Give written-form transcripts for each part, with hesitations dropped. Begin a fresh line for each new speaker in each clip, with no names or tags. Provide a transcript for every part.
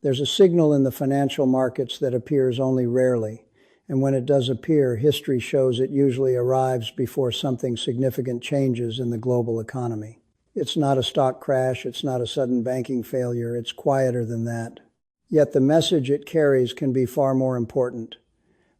There's a signal in the financial markets that appears only rarely, and when it does appear, history shows it usually arrives before something significant changes in the global economy. It's not a stock crash, it's not a sudden banking failure, it's quieter than that. Yet the message it carries can be far more important.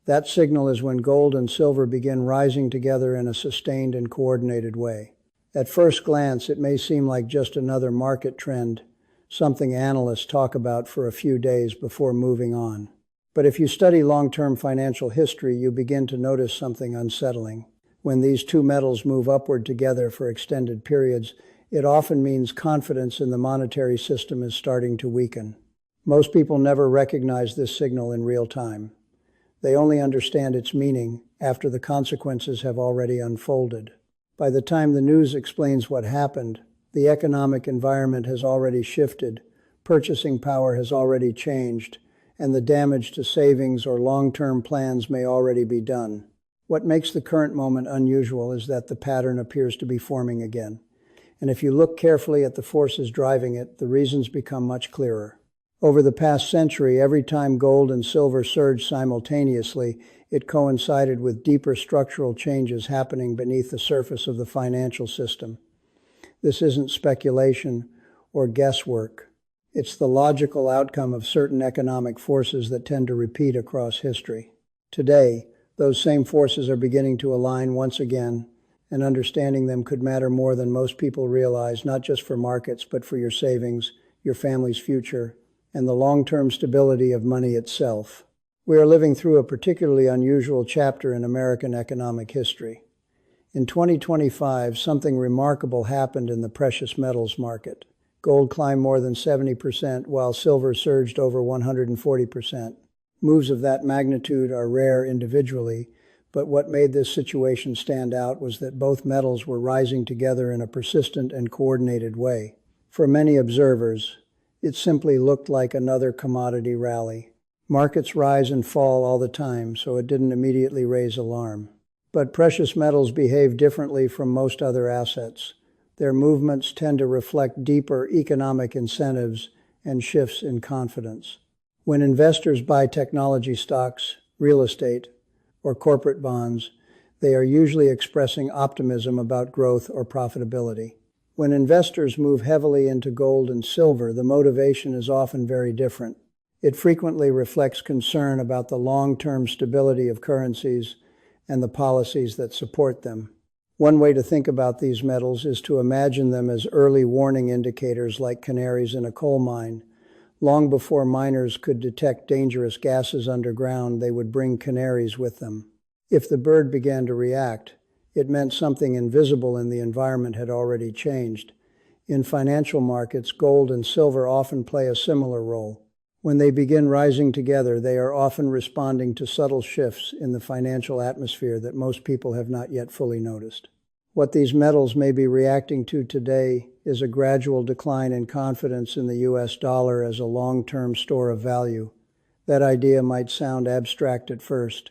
That signal is when gold and silver begin rising together in a sustained and coordinated way. At first glance, it may seem like just another market trend, something analysts talk about for a few days before moving on. But if you study long-term financial history, you begin to notice something unsettling. When these two metals move upward together for extended periods, it often means confidence in the monetary system is starting to weaken. Most people never recognize this signal in real time. They only understand its meaning after the consequences have already unfolded. By the time the news explains what happened, the economic environment has already shifted, purchasing power has already changed, and the damage to savings or long-term plans may already be done. What makes the current moment unusual is that the pattern appears to be forming again. And if you look carefully at the forces driving it, the reasons become much clearer. Over the past century, every time gold and silver surged simultaneously, it coincided with deeper structural changes happening beneath the surface of the financial system. This isn't speculation or guesswork. It's the logical outcome of certain economic forces that tend to repeat across history. Today, those same forces are beginning to align once again, and understanding them could matter more than most people realize, not just for markets, but for your savings, your family's future, and the long-term stability of money itself. We are living through a particularly unusual chapter in American economic history. In 2025, something remarkable happened in the precious metals market. Gold climbed more than 70%, while silver surged over 140%. Moves of that magnitude are rare individually, but what made this situation stand out was that both metals were rising together in a persistent and coordinated way. For many observers, it simply looked like another commodity rally. Markets rise and fall all the time, so it didn't immediately raise alarm. But precious metals behave differently from most other assets. Their movements tend to reflect deeper economic incentives and shifts in confidence. When investors buy technology stocks, real estate, or corporate bonds, they are usually expressing optimism about growth or profitability. When investors move heavily into gold and silver, the motivation is often very different. It frequently reflects concern about the long-term stability of currencies and the policies that support them. One way to think about these metals is to imagine them as early warning indicators like canaries in a coal mine. Long before miners could detect dangerous gases underground, they would bring canaries with them. If the bird began to react, it meant something invisible in the environment had already changed. In financial markets, gold and silver often play a similar role. When they begin rising together, they are often responding to subtle shifts in the financial atmosphere that most people have not yet fully noticed. What these metals may be reacting to today is a gradual decline in confidence in the US dollar as a long-term store of value. That idea might sound abstract at first.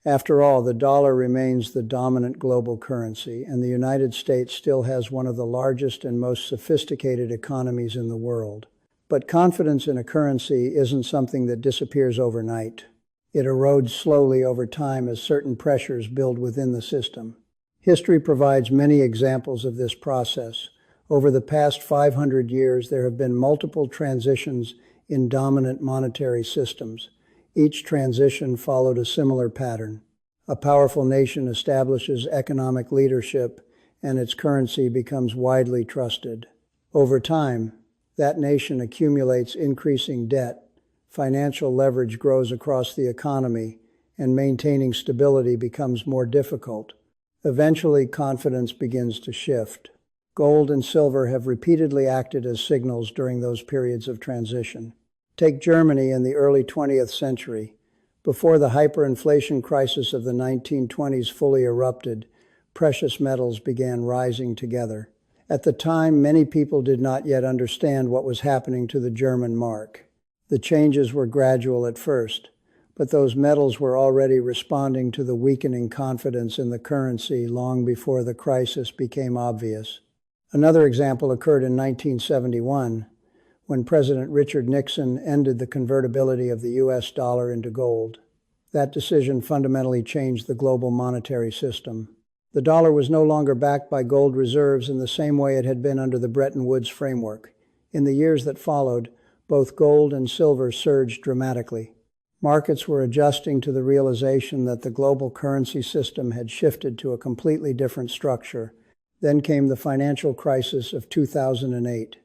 After all, the dollar remains the dominant global currency, and the United States still has one of the largest and most sophisticated economies in the world. But confidence in a currency isn't something that disappears overnight. It erodes slowly over time as certain pressures build within the system. History provides many examples of this process. Over the past 500 years, there have been multiple transitions in dominant monetary systems. Each transition followed a similar pattern. A powerful nation establishes economic leadership, and its currency becomes widely trusted. Over time, that nation accumulates increasing debt, financial leverage grows across the economy, and maintaining stability becomes more difficult. Eventually, confidence begins to shift. Gold and silver have repeatedly acted as signals during those periods of transition. Take Germany in the early 20th century. Before the hyperinflation crisis of the 1920s fully erupted, precious metals began rising together. At the time, many people did not yet understand what was happening to the German mark. The changes were gradual at first, but those metals were already responding to the weakening confidence in the currency long before the crisis became obvious. Another example occurred in 1971, when President Richard Nixon ended the convertibility of the U.S. dollar into gold. That decision fundamentally changed the global monetary system. The dollar was no longer backed by gold reserves in the same way it had been under the Bretton Woods framework. In the years that followed, both gold and silver surged dramatically. Markets were adjusting to the realization that the global currency system had shifted to a completely different structure. Then came the financial crisis of 2008.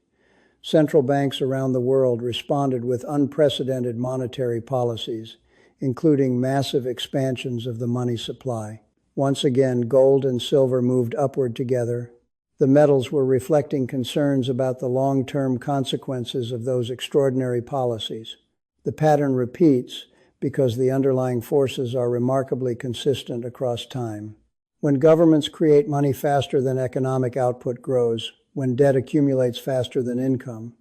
Central banks around the world responded with unprecedented monetary policies, including massive expansions of the money supply. Once again, gold and silver moved upward together. The metals were reflecting concerns about the long-term consequences of those extraordinary policies. The pattern repeats because the underlying forces are remarkably consistent across time. When governments create money faster than economic output grows, when debt accumulates faster than income,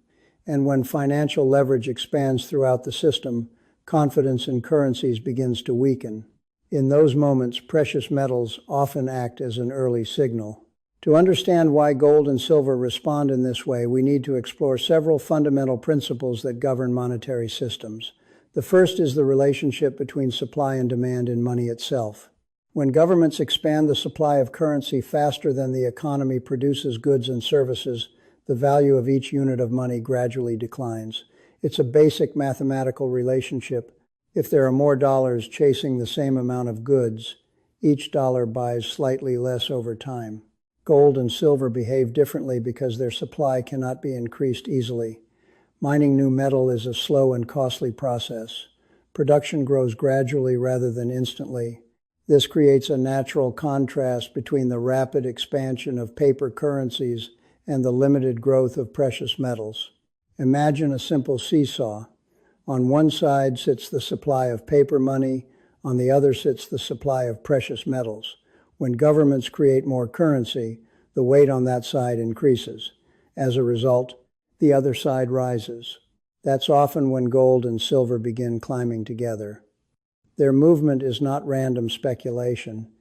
and when financial leverage expands throughout the system, confidence in currencies begins to weaken. In those moments, precious metals often act as an early signal. To understand why gold and silver respond in this way, we need to explore several fundamental principles that govern monetary systems. The first is the relationship between supply and demand in money itself. When governments expand the supply of currency faster than the economy produces goods and services, the value of each unit of money gradually declines. It's a basic mathematical relationship. If there are more dollars chasing the same amount of goods, each dollar buys slightly less over time. Gold and silver behave differently because their supply cannot be increased easily. Mining new metal is a slow and costly process. Production grows gradually rather than instantly. This creates a natural contrast between the rapid expansion of paper currencies and the limited growth of precious metals. Imagine a simple seesaw. On one side sits the supply of paper money, on the other sits the supply of precious metals. When governments create more currency, the weight on that side increases. As a result, the other side rises. That's often when gold and silver begin climbing together. Their movement is not random speculation.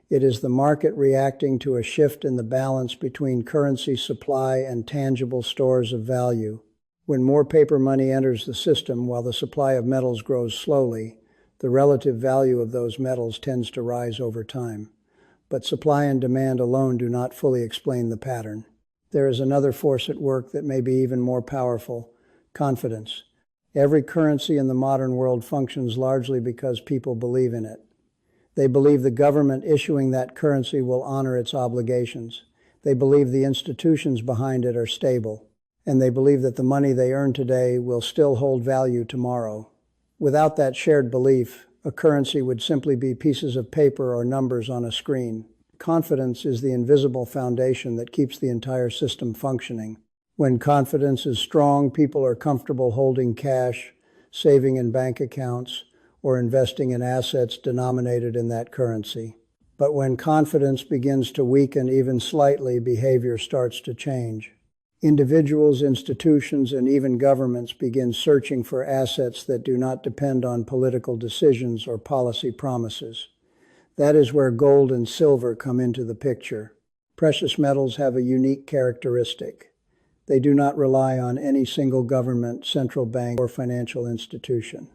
It is the market reacting to a shift in the balance between currency supply and tangible stores of value. When more paper money enters the system while the supply of metals grows slowly, the relative value of those metals tends to rise over time. But supply and demand alone do not fully explain the pattern. There is another force at work that may be even more powerful: confidence. Every currency in the modern world functions largely because people believe in it. They believe the government issuing that currency will honor its obligations. They believe the institutions behind it are stable. And they believe that the money they earn today will still hold value tomorrow. Without that shared belief, a currency would simply be pieces of paper or numbers on a screen. Confidence is the invisible foundation that keeps the entire system functioning. When confidence is strong, people are comfortable holding cash, saving in bank accounts, or investing in assets denominated in that currency. But when confidence begins to weaken even slightly, behavior starts to change. Individuals, institutions, and even governments begin searching for assets that do not depend on political decisions or policy promises. That is where gold and silver come into the picture. Precious metals have a unique characteristic. They do not rely on any single government, central bank, or financial institution.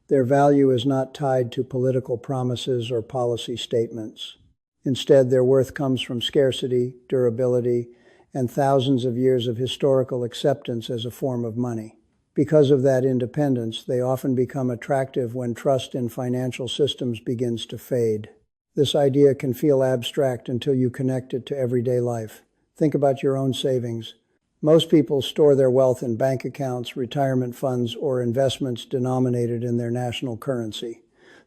Their value is not tied to political promises or policy statements. Instead, their worth comes from scarcity, durability, and thousands of years of historical acceptance as a form of money. Because of that independence, they often become attractive when trust in financial systems begins to fade. This idea can feel abstract until you connect it to everyday life. Think about your own savings. Most people store their wealth in bank accounts, retirement funds, or investments denominated in their national currency.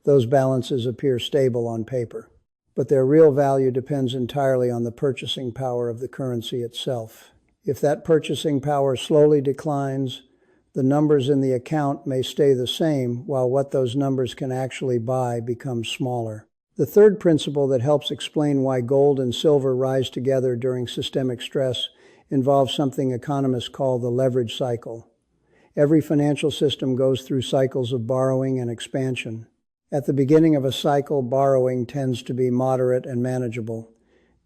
Those balances appear stable on paper, but their real value depends entirely on the purchasing power of the currency itself. If that purchasing power slowly declines, the numbers in the account may stay the same, while what those numbers can actually buy becomes smaller. The third principle that helps explain why gold and silver rise together during systemic stress involves something economists call the leverage cycle. Every financial system goes through cycles of borrowing and expansion. At the beginning of a cycle, borrowing tends to be moderate and manageable.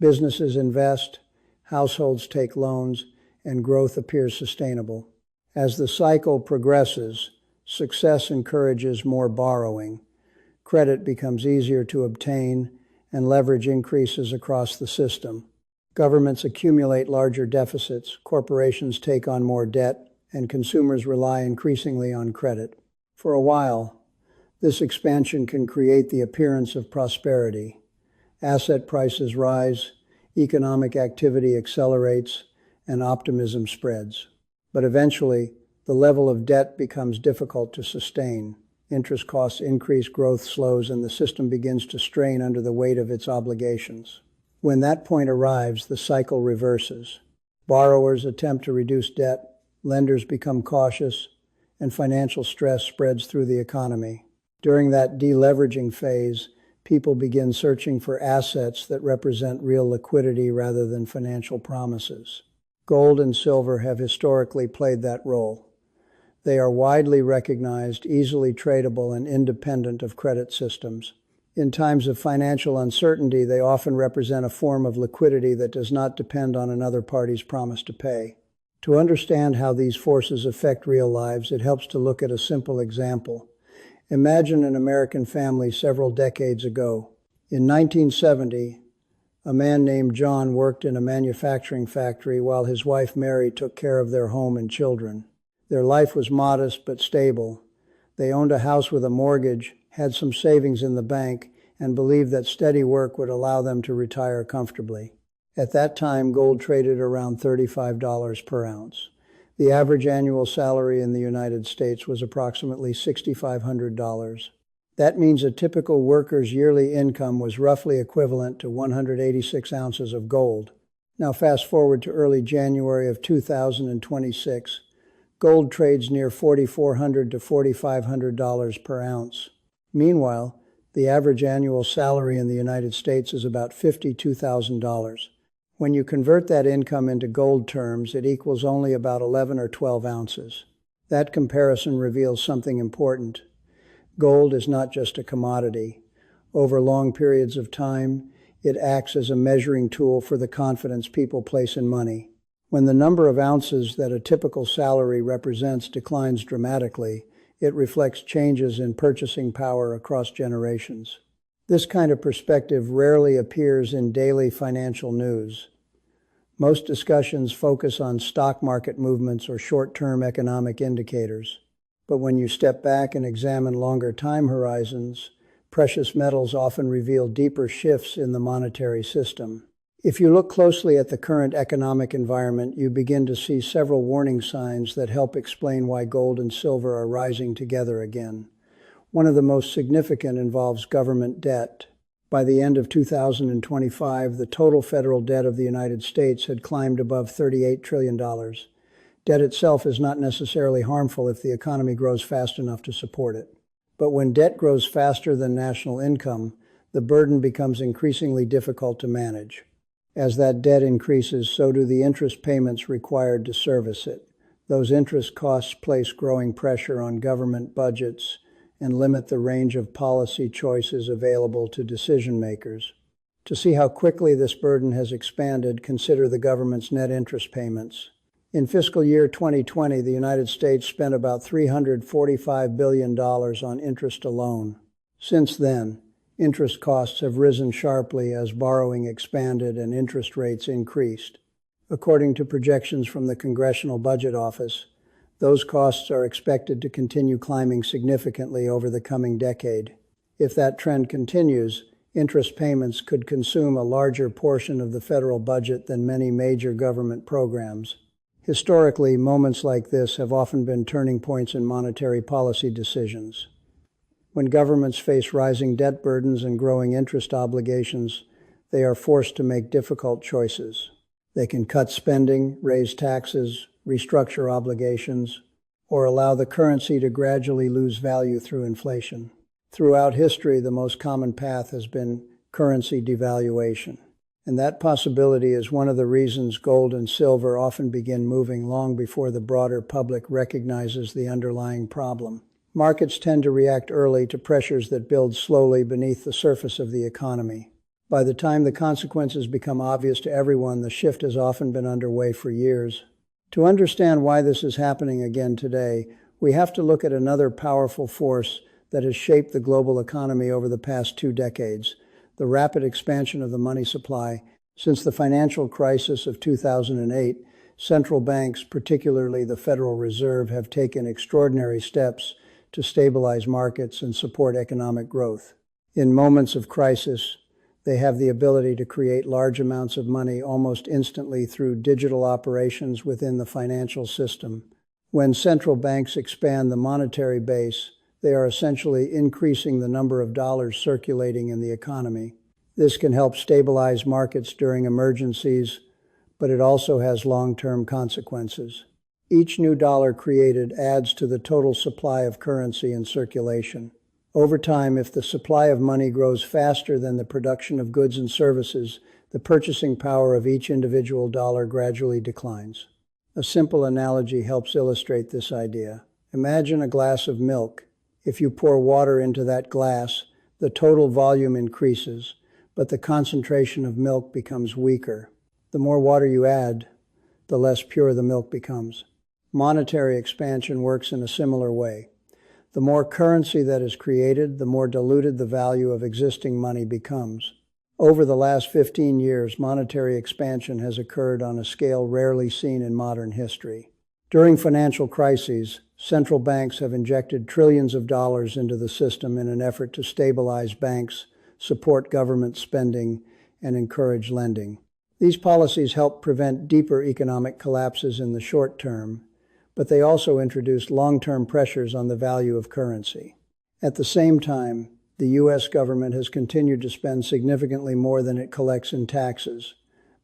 Businesses invest, households take loans, and growth appears sustainable. As the cycle progresses, success encourages more borrowing, credit becomes easier to obtain, and leverage increases across the system. Governments accumulate larger deficits, corporations take on more debt, and consumers rely increasingly on credit. For a while, this expansion can create the appearance of prosperity. Asset prices rise, economic activity accelerates, and optimism spreads. But eventually, the level of debt becomes difficult to sustain. Interest costs increase, growth slows, and the system begins to strain under the weight of its obligations. When that point arrives, the cycle reverses. Borrowers attempt to reduce debt, lenders become cautious, and financial stress spreads through the economy. During that deleveraging phase, people begin searching for assets that represent real liquidity rather than financial promises. Gold and silver have historically played that role. They are widely recognized, easily tradable, and independent of credit systems. In times of financial uncertainty, they often represent a form of liquidity that does not depend on another party's promise to pay. To understand how these forces affect real lives, it helps to look at a simple example. Imagine an American family several decades ago. In 1970, a man named John worked in a manufacturing factory while his wife Mary took care of their home and children. Their life was modest but stable. They owned a house with a mortgage, had some savings in the bank, and believed that steady work would allow them to retire comfortably. At that time, gold traded around $35 per ounce. The average annual salary in the United States was approximately $6,500. That means a typical worker's yearly income was roughly equivalent to 186 ounces of gold. Now fast forward to early January of 2026. Gold trades near $4,400 to $4,500 per ounce. Meanwhile, the average annual salary in the United States is about $52,000. When you convert that income into gold terms, it equals only about 11 or 12 ounces. That comparison reveals something important. Gold is not just a commodity. Over long periods of time, it acts as a measuring tool for the confidence people place in money. When the number of ounces that a typical salary represents declines dramatically, it reflects changes in purchasing power across generations. This kind of perspective rarely appears in daily financial news. Most discussions focus on stock market movements or short-term economic indicators. But when you step back and examine longer time horizons, precious metals often reveal deeper shifts in the monetary system. If you look closely at the current economic environment, you begin to see several warning signs that help explain why gold and silver are rising together again. One of the most significant involves government debt. By the end of 2025, the total federal debt of the United States had climbed above $38 trillion. Debt itself is not necessarily harmful if the economy grows fast enough to support it. But when debt grows faster than national income, the burden becomes increasingly difficult to manage. As that debt increases, so do the interest payments required to service it. Those interest costs place growing pressure on government budgets and limit the range of policy choices available to decision makers. To see how quickly this burden has expanded, consider the government's net interest payments. In fiscal year 2020, the United States spent about $345 billion on interest alone. Since then, interest costs have risen sharply as borrowing expanded and interest rates increased. According to projections from the Congressional Budget Office, those costs are expected to continue climbing significantly over the coming decade. If that trend continues, interest payments could consume a larger portion of the federal budget than many major government programs. Historically, moments like this have often been turning points in monetary policy decisions. When governments face rising debt burdens and growing interest obligations, they are forced to make difficult choices. They can cut spending, raise taxes, restructure obligations, or allow the currency to gradually lose value through inflation. Throughout history, the most common path has been currency devaluation. And that possibility is one of the reasons gold and silver often begin moving long before the broader public recognizes the underlying problem. Markets tend to react early to pressures that build slowly beneath the surface of the economy. By the time the consequences become obvious to everyone, the shift has often been underway for years. To understand why this is happening again today, we have to look at another powerful force that has shaped the global economy over the past 2 decades, the rapid expansion of the money supply. Since the financial crisis of 2008, central banks, particularly the Federal Reserve, have taken extraordinary steps to stabilize markets and support economic growth. In moments of crisis, they have the ability to create large amounts of money almost instantly through digital operations within the financial system. When central banks expand the monetary base, they are essentially increasing the number of dollars circulating in the economy. This can help stabilize markets during emergencies, but it also has long-term consequences. Each new dollar created adds to the total supply of currency in circulation. Over time, if the supply of money grows faster than the production of goods and services, the purchasing power of each individual dollar gradually declines. A simple analogy helps illustrate this idea. Imagine a glass of milk. If you pour water into that glass, the total volume increases, but the concentration of milk becomes weaker. The more water you add, the less pure the milk becomes. Monetary expansion works in a similar way. The more currency that is created, the more diluted the value of existing money becomes. Over the last 15 years, monetary expansion has occurred on a scale rarely seen in modern history. During financial crises, central banks have injected trillions of dollars into the system in an effort to stabilize banks, support government spending, and encourage lending. These policies help prevent deeper economic collapses in the short term, but they also introduce long-term pressures on the value of currency. At the same time, the U.S. government has continued to spend significantly more than it collects in taxes.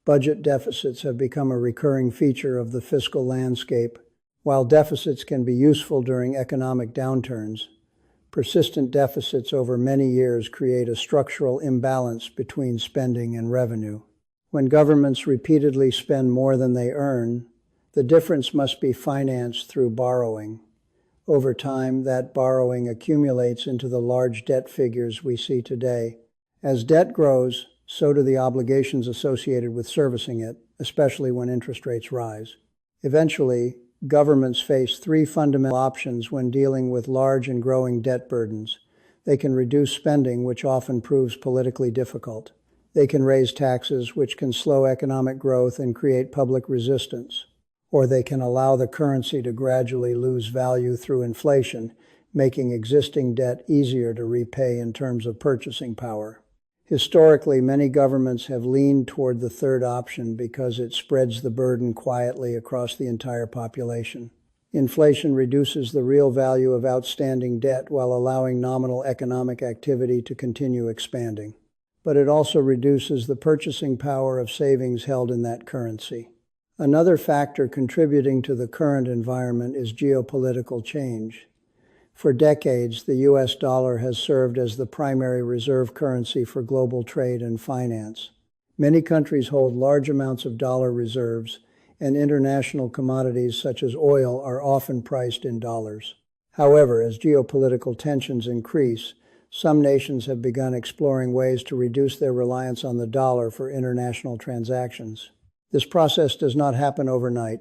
Budget deficits have become a recurring feature of the fiscal landscape. While deficits can be useful during economic downturns, persistent deficits over many years create a structural imbalance between spending and revenue. When governments repeatedly spend more than they earn, the difference must be financed through borrowing. Over time, that borrowing accumulates into the large debt figures we see today. As debt grows, so do the obligations associated with servicing it, especially when interest rates rise. Eventually, governments face 3 fundamental options when dealing with large and growing debt burdens. They can reduce spending, which often proves politically difficult. They can raise taxes, which can slow economic growth and create public resistance. Or they can allow the currency to gradually lose value through inflation, making existing debt easier to repay in terms of purchasing power. Historically, many governments have leaned toward the third option because it spreads the burden quietly across the entire population. Inflation reduces the real value of outstanding debt while allowing nominal economic activity to continue expanding. But it also reduces the purchasing power of savings held in that currency. Another factor contributing to the current environment is geopolitical change. For decades, the U.S. dollar has served as the primary reserve currency for global trade and finance. Many countries hold large amounts of dollar reserves, and international commodities such as oil are often priced in dollars. However, as geopolitical tensions increase, some nations have begun exploring ways to reduce their reliance on the dollar for international transactions. This process does not happen overnight,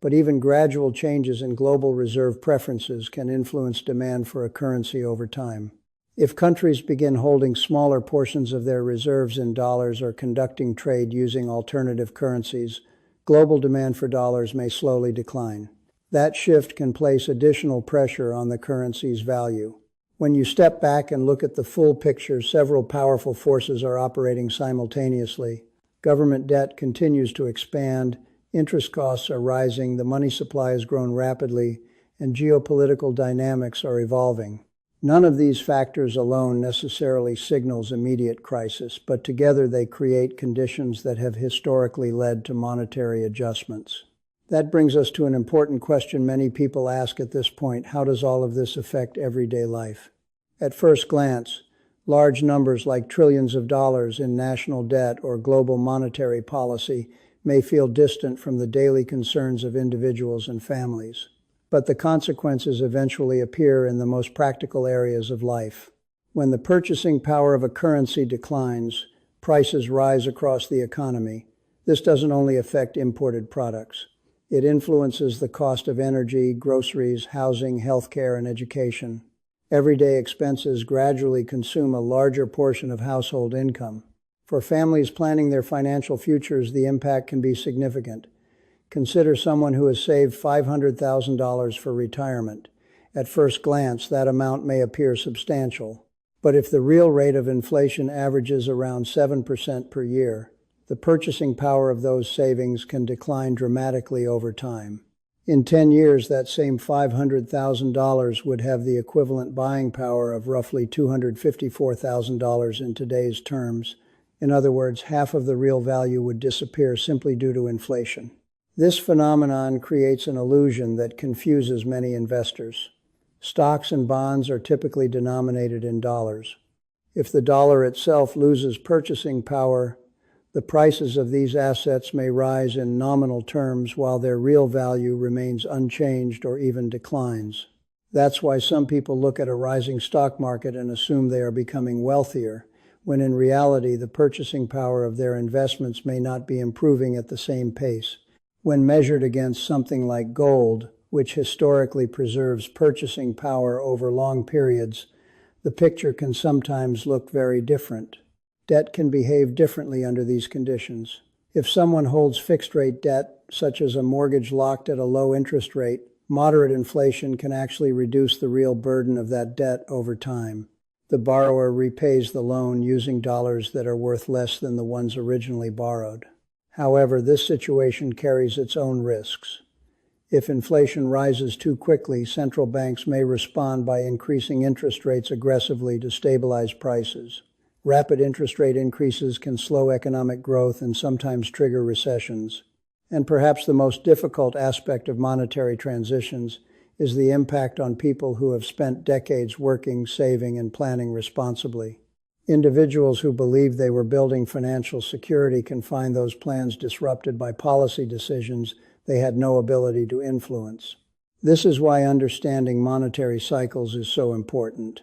but even gradual changes in global reserve preferences can influence demand for a currency over time. If countries begin holding smaller portions of their reserves in dollars or conducting trade using alternative currencies, global demand for dollars may slowly decline. That shift can place additional pressure on the currency's value. When you step back and look at the full picture, several powerful forces are operating simultaneously. Government debt continues to expand, interest costs are rising, the money supply has grown rapidly, and geopolitical dynamics are evolving. None of these factors alone necessarily signals immediate crisis, but together they create conditions that have historically led to monetary adjustments. That brings us to an important question many people ask at this point: how does all of this affect everyday life? At first glance, large numbers like trillions of dollars in national debt or global monetary policy may feel distant from the daily concerns of individuals and families. But the consequences eventually appear in the most practical areas of life. When the purchasing power of a currency declines, prices rise across the economy. This doesn't only affect imported products. It influences the cost of energy, groceries, housing, healthcare, and education. Everyday expenses gradually consume a larger portion of household income. For families planning their financial futures, the impact can be significant. Consider someone who has saved $500,000 for retirement. At first glance, that amount may appear substantial. But if the real rate of inflation averages around 7% per year, the purchasing power of those savings can decline dramatically over time. In 10 years, that same $500,000 would have the equivalent buying power of roughly $254,000 in today's terms. In other words, half of the real value would disappear simply due to inflation. This phenomenon creates an illusion that confuses many investors. Stocks and bonds are typically denominated in dollars. If the dollar itself loses purchasing power, the prices of these assets may rise in nominal terms while their real value remains unchanged or even declines. That's why some people look at a rising stock market and assume they are becoming wealthier, when in reality the purchasing power of their investments may not be improving at the same pace. When measured against something like gold, which historically preserves purchasing power over long periods, the picture can sometimes look very different. Debt can behave differently under these conditions. If someone holds fixed-rate debt, such as a mortgage locked at a low interest rate, moderate inflation can actually reduce the real burden of that debt over time. The borrower repays the loan using dollars that are worth less than the ones originally borrowed. However, this situation carries its own risks. If inflation rises too quickly, central banks may respond by increasing interest rates aggressively to stabilize prices. Rapid interest rate increases can slow economic growth and sometimes trigger recessions. And perhaps the most difficult aspect of monetary transitions is the impact on people who have spent decades working, saving, and planning responsibly. Individuals who believed they were building financial security can find those plans disrupted by policy decisions they had no ability to influence. This is why understanding monetary cycles is so important.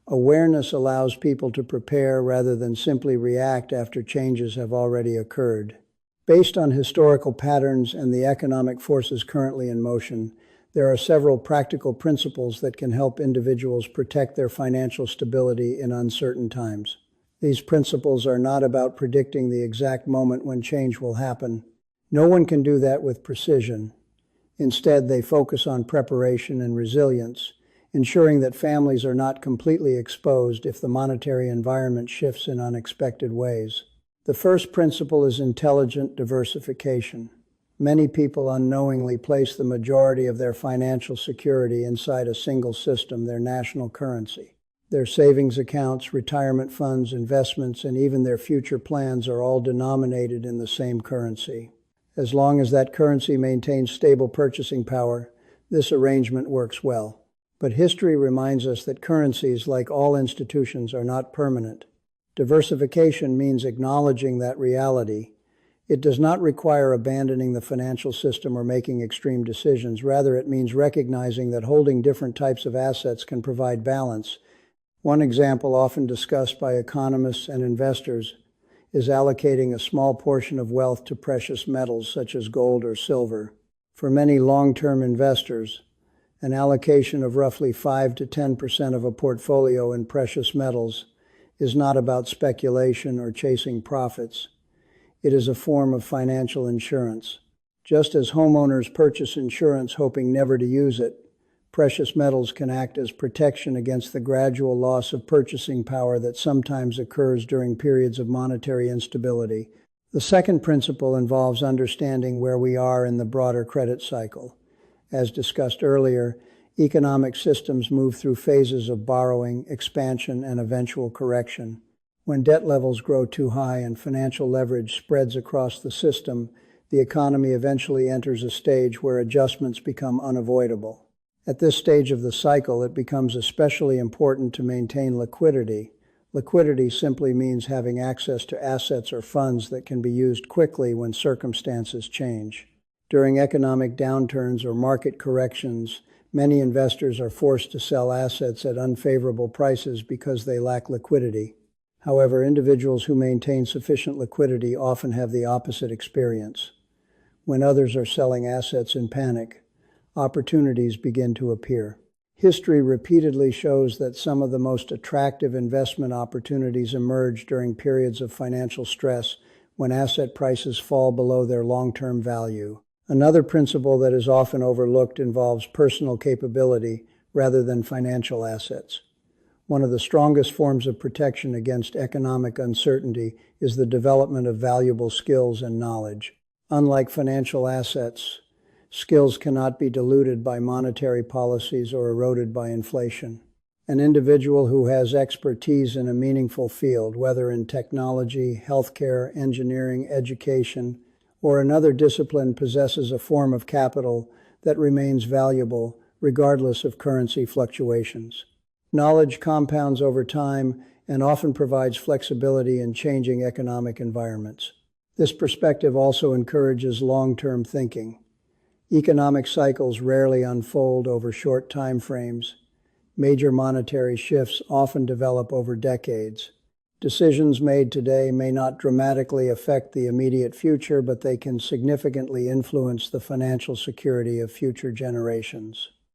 Awareness allows people to prepare rather than simply react after changes have already occurred. Based on historical patterns and the economic forces currently in motion, there are several practical principles that can help individuals protect their financial stability in uncertain times. These principles are not about predicting the exact moment when change will happen. No one can do that with precision. Instead, they focus on preparation and resilience, ensuring that families are not completely exposed if the monetary environment shifts in unexpected ways. The first principle is intelligent diversification. Many people unknowingly place the majority of their financial security inside a single system, their national currency. Their savings accounts, retirement funds, investments, and even their future plans are all denominated in the same currency. As long as that currency maintains stable purchasing power, this arrangement works well. But history reminds us that currencies, like all institutions, are not permanent. Diversification means acknowledging that reality. It does not require abandoning the financial system or making extreme decisions. Rather, it means recognizing that holding different types of assets can provide balance. One example often discussed by economists and investors is allocating a small portion of wealth to precious metals such as gold or silver. For many long-term investors, an allocation of roughly 5 to 10% of a portfolio in precious metals is not about speculation or chasing profits. It is a form of financial insurance. Just as homeowners purchase insurance hoping never to use it, precious metals can act as protection against the gradual loss of purchasing power that sometimes occurs during periods of monetary instability. The second principle involves understanding where we are in the broader credit cycle. As discussed earlier, economic systems move through phases of borrowing, expansion, and eventual correction. When debt levels grow too high and financial leverage spreads across the system, the economy eventually enters a stage where adjustments become unavoidable. At this stage of the cycle, it becomes especially important to maintain liquidity. Liquidity simply means having access to assets or funds that can be used quickly when circumstances change. During economic downturns or market corrections, many investors are forced to sell assets at unfavorable prices because they lack liquidity. However, individuals who maintain sufficient liquidity often have the opposite experience. When others are selling assets in panic, opportunities begin to appear. History repeatedly shows that some of the most attractive investment opportunities emerge during periods of financial stress when asset prices fall below their long-term value. Another principle that is often overlooked involves personal capability rather than financial assets. One of the strongest forms of protection against economic uncertainty is the development of valuable skills and knowledge. Unlike financial assets, skills cannot be diluted by monetary policies or eroded by inflation. An individual who has expertise in a meaningful field, whether in technology, healthcare, engineering, education, or another discipline, possesses a form of capital that remains valuable regardless of currency fluctuations. Knowledge compounds over time and often provides flexibility in changing economic environments. This perspective also encourages long-term thinking. Economic cycles rarely unfold over short time frames. Major monetary shifts often develop over decades. Decisions made today may not dramatically affect the immediate future, but they can significantly influence the financial security of future generations.